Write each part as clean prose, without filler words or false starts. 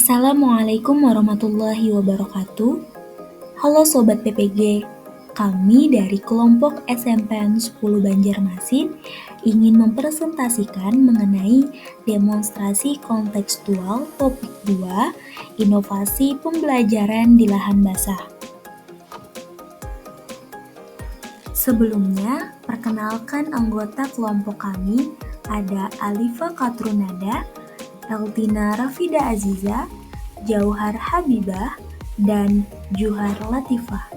Assalamualaikum warahmatullahi wabarakatuh. Halo Sobat PPG, kami dari kelompok SMPN 10 Banjarmasin ingin mempresentasikan mengenai demonstrasi kontekstual topik 2, inovasi pembelajaran di lahan basah. Sebelumnya, perkenalkan anggota kelompok kami, ada Alifa Katrunada, Eltina Rafida Aziza, Jauhar Habibah, dan Juhar Latifah.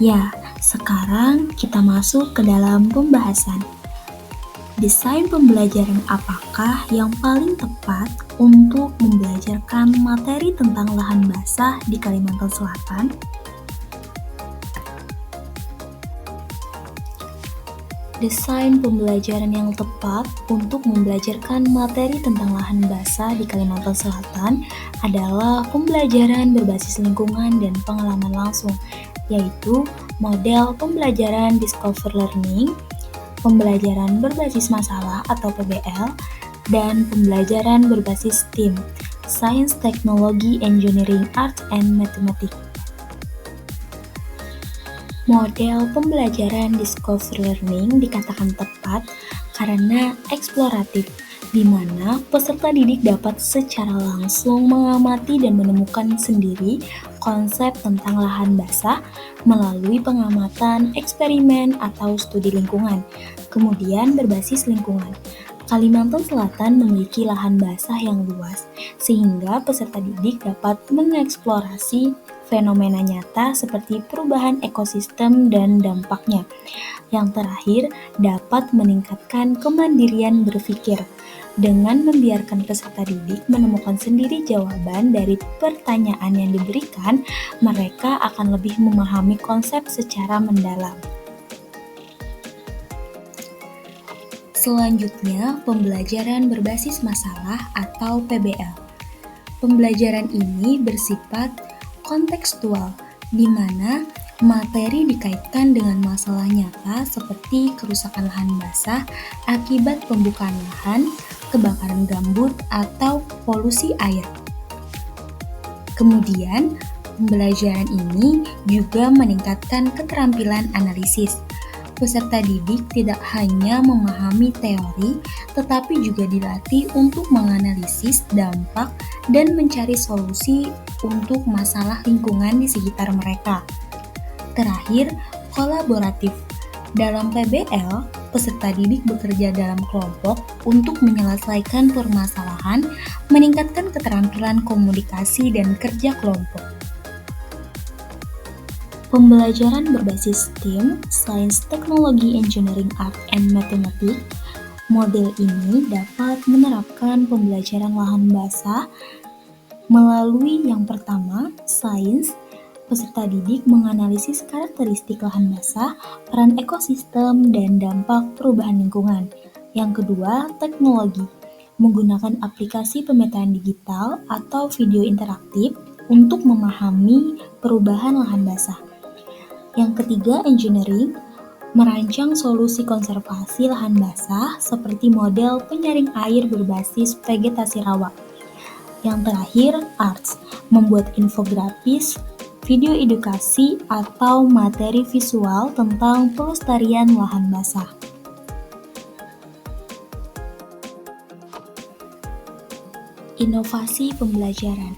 Ya, sekarang kita masuk ke dalam pembahasan. Desain pembelajaran apakah yang paling tepat untuk membelajarkan materi tentang lahan basah di Kalimantan Selatan? Desain pembelajaran yang tepat untuk membelajarkan materi tentang lahan basah di Kalimantan Selatan adalah pembelajaran berbasis lingkungan dan pengalaman langsung, yaitu model pembelajaran Discover Learning, pembelajaran berbasis masalah atau PBL, dan pembelajaran berbasis STEAM, Science, Technology, Engineering, Art, and Mathematics. Model pembelajaran Discover Learning dikatakan tepat karena eksploratif, di mana peserta didik dapat secara langsung mengamati dan menemukan sendiri konsep tentang lahan basah melalui pengamatan, eksperimen, atau studi lingkungan, kemudian berbasis lingkungan. Kalimantan Selatan memiliki lahan basah yang luas, sehingga peserta didik dapat mengeksplorasi fenomena nyata seperti perubahan ekosistem dan dampaknya. Yang terakhir, dapat meningkatkan kemandirian berpikir dengan membiarkan peserta didik menemukan sendiri jawaban dari pertanyaan yang diberikan, mereka akan lebih memahami konsep secara mendalam. Selanjutnya, pembelajaran berbasis masalah atau PBL. Pembelajaran ini bersifat kontekstual, di mana materi dikaitkan dengan masalah nyata seperti kerusakan lahan basah akibat pembukaan lahan, kebakaran gambut, atau polusi air. Kemudian, pembelajaran ini juga meningkatkan keterampilan analisis. Peserta didik tidak hanya memahami teori, tetapi juga dilatih untuk menganalisis dampak dan mencari solusi untuk masalah lingkungan di sekitar mereka. Terakhir, kolaboratif. Dalam PBL, peserta didik bekerja dalam kelompok untuk menyelesaikan permasalahan, meningkatkan keterampilan komunikasi dan kerja kelompok. Pembelajaran berbasis STEAM, Science, Technology, Engineering, Art, and Mathematics. Model ini dapat menerapkan pembelajaran lahan basah melalui yang pertama, Sains. Peserta didik menganalisis karakteristik lahan basah, peran ekosistem, dan dampak perubahan lingkungan. Yang kedua, teknologi. Menggunakan aplikasi pemetaan digital atau video interaktif untuk memahami perubahan lahan basah. Yang ketiga, engineering, merancang solusi konservasi lahan basah seperti model penyaring air berbasis vegetasi rawa. Yang terakhir, arts, membuat infografis, video edukasi, atau materi visual tentang pelestarian lahan basah. Inovasi pembelajaran.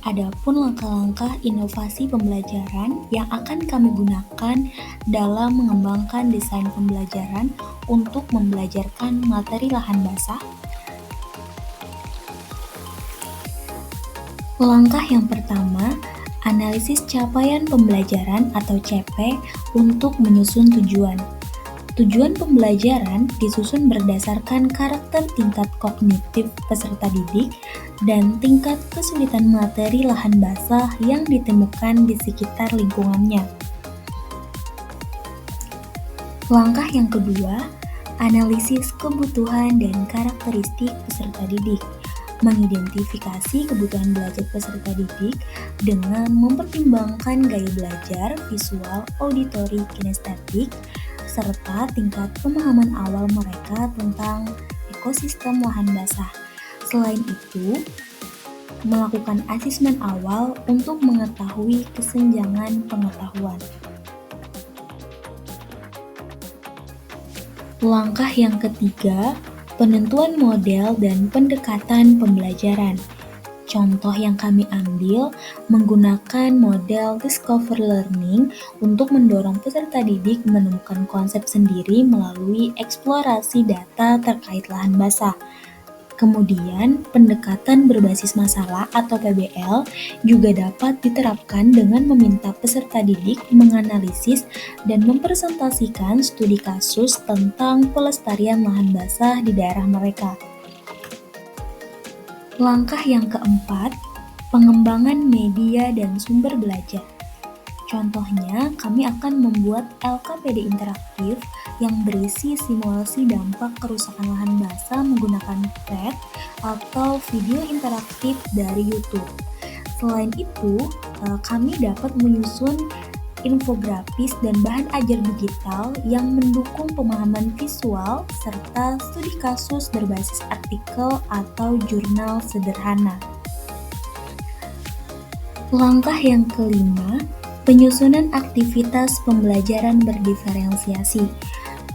Adapun langkah-langkah inovasi pembelajaran yang akan kami gunakan dalam mengembangkan desain pembelajaran untuk membelajarkan materi lahan basah. Langkah yang pertama, analisis capaian pembelajaran atau CP untuk menyusun tujuan. Tujuan pembelajaran disusun berdasarkan karakter tingkat kognitif peserta didik dan tingkat kesulitan materi lahan basah yang ditemukan di sekitar lingkungannya. Langkah yang kedua, analisis kebutuhan dan karakteristik peserta didik. Mengidentifikasi kebutuhan belajar peserta didik dengan mempertimbangkan gaya belajar, visual, auditori, kinestetik, serta tingkat pemahaman awal mereka tentang ekosistem lahan basah. Selain itu, melakukan asesmen awal untuk mengetahui kesenjangan pengetahuan. Langkah yang ketiga, penentuan model dan pendekatan pembelajaran. Contoh yang kami ambil menggunakan model Discover Learning untuk mendorong peserta didik menemukan konsep sendiri melalui eksplorasi data terkait lahan basah. Kemudian, pendekatan berbasis masalah atau PBL juga dapat diterapkan dengan meminta peserta didik menganalisis dan mempresentasikan studi kasus tentang pelestarian lahan basah di daerah mereka. Langkah yang keempat, pengembangan media dan sumber belajar. Contohnya, kami akan membuat LKPD interaktif yang berisi simulasi dampak kerusakan lahan basah menggunakan TED atau video interaktif dari YouTube. Selain itu, kami dapat menyusun infografis dan bahan ajar digital yang mendukung pemahaman visual serta studi kasus berbasis artikel atau jurnal sederhana. Langkah yang kelima, penyusunan aktivitas pembelajaran berdiferensiasi.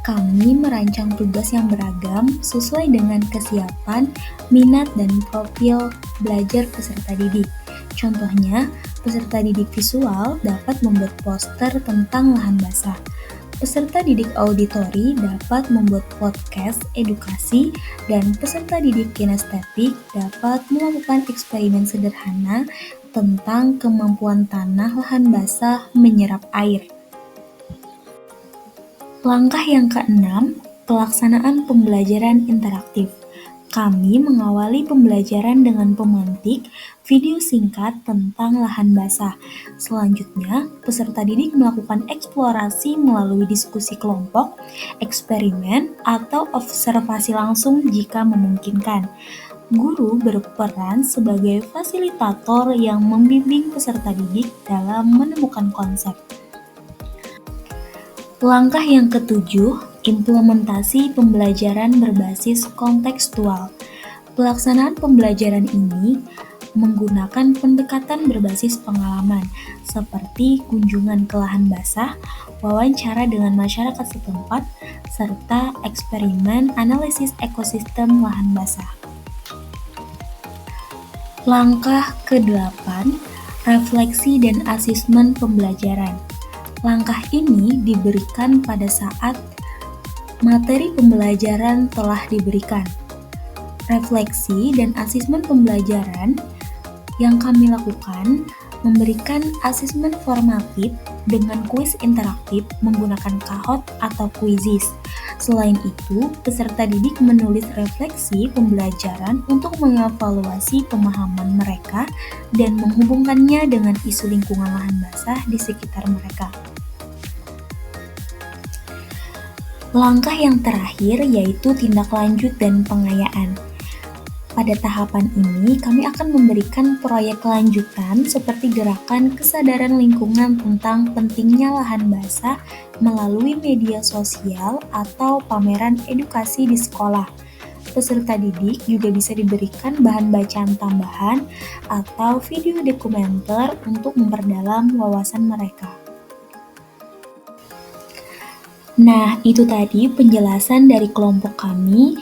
Kami merancang tugas yang beragam sesuai dengan kesiapan, minat, dan profil belajar peserta didik. Contohnya, peserta didik visual dapat membuat poster tentang lahan basah. Peserta didik auditori dapat membuat podcast edukasi, dan peserta didik kinestetik dapat melakukan eksperimen sederhana tentang kemampuan tanah lahan basah menyerap air. Langkah yang keenam, pelaksanaan pembelajaran interaktif. Kami mengawali pembelajaran dengan pemantik video singkat tentang lahan basah. Selanjutnya, peserta didik melakukan eksplorasi melalui diskusi kelompok, eksperimen, atau observasi langsung jika memungkinkan. Guru berperan sebagai fasilitator yang membimbing peserta didik dalam menemukan konsep. Langkah yang ketujuh, implementasi pembelajaran berbasis kontekstual. Pelaksanaan pembelajaran ini menggunakan pendekatan berbasis pengalaman, seperti kunjungan ke lahan basah, wawancara dengan masyarakat setempat, serta eksperimen analisis ekosistem lahan basah. Langkah ke-8, refleksi dan asesmen pembelajaran. Langkah ini diberikan pada saat materi pembelajaran telah diberikan. Refleksi dan asesmen pembelajaran yang kami lakukan memberikan asesmen formatif dengan kuis interaktif menggunakan Kahoot atau Quizizz. Selain itu, peserta didik menulis refleksi pembelajaran untuk mengevaluasi pemahaman mereka dan menghubungkannya dengan isu lingkungan lahan basah di sekitar mereka. Langkah yang terakhir yaitu tindak lanjut dan pengayaan. Pada tahapan ini, kami akan memberikan proyek lanjutan seperti gerakan kesadaran lingkungan tentang pentingnya lahan basah melalui media sosial atau pameran edukasi di sekolah. Peserta didik juga bisa diberikan bahan bacaan tambahan atau video dokumenter untuk memperdalam wawasan mereka. Nah, itu tadi penjelasan dari kelompok kami.